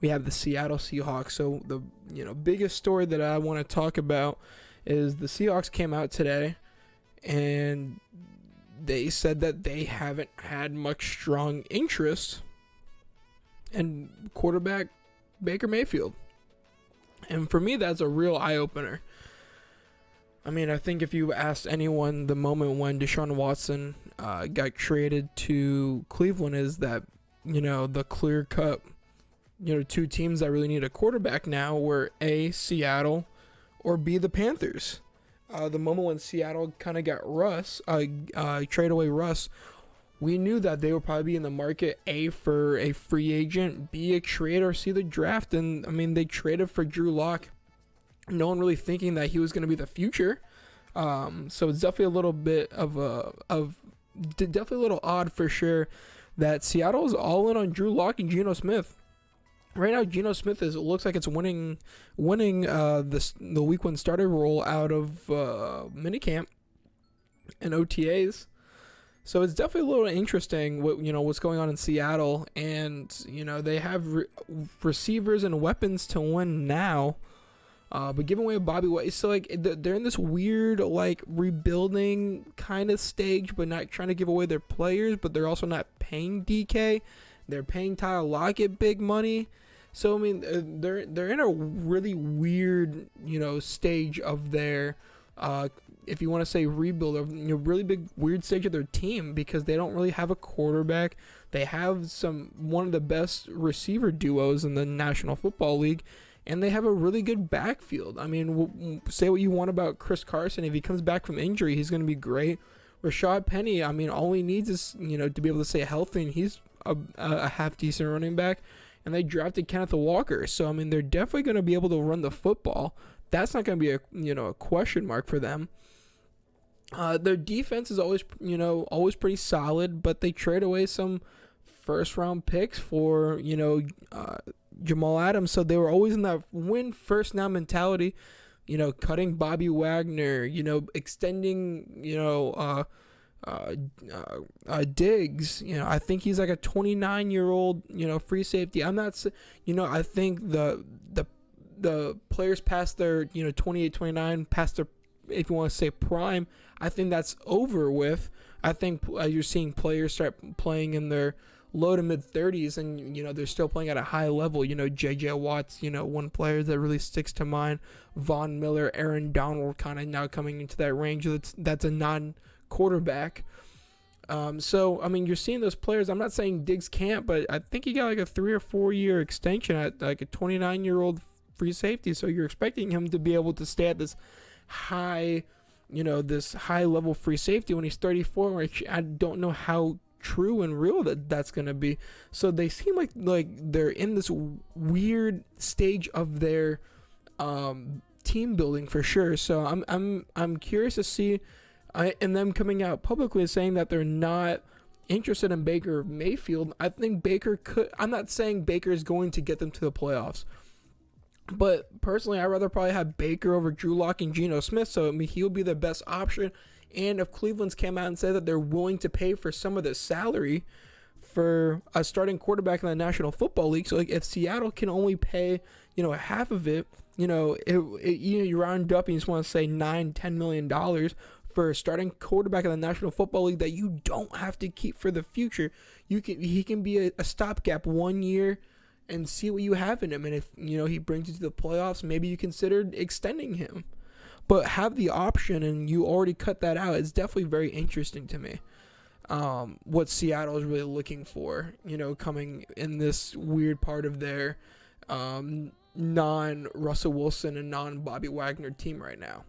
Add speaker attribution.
Speaker 1: we have the Seattle Seahawks. So the biggest story that I want to talk about is the Seahawks came out today and they said that they haven't had much strong interest in quarterback Baker Mayfield. And for me, that's a real eye-opener. I mean, I think if you asked anyone the moment when Deshaun Watson got traded to Cleveland is that, the clear-cut, two teams that really need a quarterback now were A, Seattle, or B, the Panthers. The moment when Seattle kind of got trade away Russ, we knew that they would probably be in the market, A, for a free agent, B, a trade, or C, the draft. And, I mean, they traded for Drew Lock. No one really thinking that he was going to be the future. So it's definitely a little bit definitely a little odd for sure that Seattle is all in on Drew Lock and Geno Smith. Right now, Geno Smith looks like it's winning the week one starter role out of minicamp and OTAs. So it's definitely a little interesting what's going on in Seattle, and they have receivers and weapons to win now. But giving away Bobby White, so they're in this weird rebuilding kind of stage, but not trying to give away their players, but they're also not paying DK. They're paying Tyler Lockett big money. So I mean, they're in a really weird stage of their if you want to say rebuild, a really big weird stage of their team because they don't really have a quarterback. They have one of the best receiver duos in the National Football League. And they have a really good backfield. I mean, say what you want about Chris Carson. If he comes back from injury, he's going to be great. Rashad Penny, I mean, all he needs is, to be able to stay healthy, and he's a half-decent running back. And they drafted Kenneth Walker. So, I mean, they're definitely going to be able to run the football. That's not going to be a question mark for them. Their defense is always pretty solid, but they trade away some first-round picks for, Jamal Adams, so they were always in that win first now mentality, cutting Bobby Wagner, extending, Diggs. I think he's like a 29-year-old, free safety. I'm not, I think the players past their, 28, 29, past their, if you want to say prime, I think that's over with. I think you're seeing players start playing in their low to mid 30s, and they're still playing at a high level. JJ Watt's one player that really sticks to mind. Von Miller, Aaron Donald, kind of now coming into that range that's a non-quarterback. So I mean, you're seeing those players. I'm not saying Diggs can't, but I think he got like a 3 or 4 year extension at like a 29-year-old free safety. So you're expecting him to be able to stay at this high, this high level free safety when he's 34. Which I don't know how true and real that's gonna be. So they seem like they're in this weird stage of their team building for sure. So I'm curious to see and them coming out publicly saying that they're not interested in Baker Mayfield. I think Baker could. I'm not saying Baker is going to get them to the playoffs, but personally, I'd rather probably have Baker over Drew Lock and Geno Smith. So I mean, he'll be the best option. And if Cleveland's came out and said that they're willing to pay for some of the salary for a starting quarterback in the National Football League, so if Seattle can only pay, half of it, you round up and you just want to say $9-10 million for a starting quarterback in the National Football League that you don't have to keep for the future. He can be a stopgap 1 year and see what you have in him. And if he brings you to the playoffs, maybe you consider extending him. But have the option and you already cut that out. It's definitely very interesting to me what Seattle is really looking for, coming in this weird part of their non-Russell Wilson and non-Bobby Wagner team right now.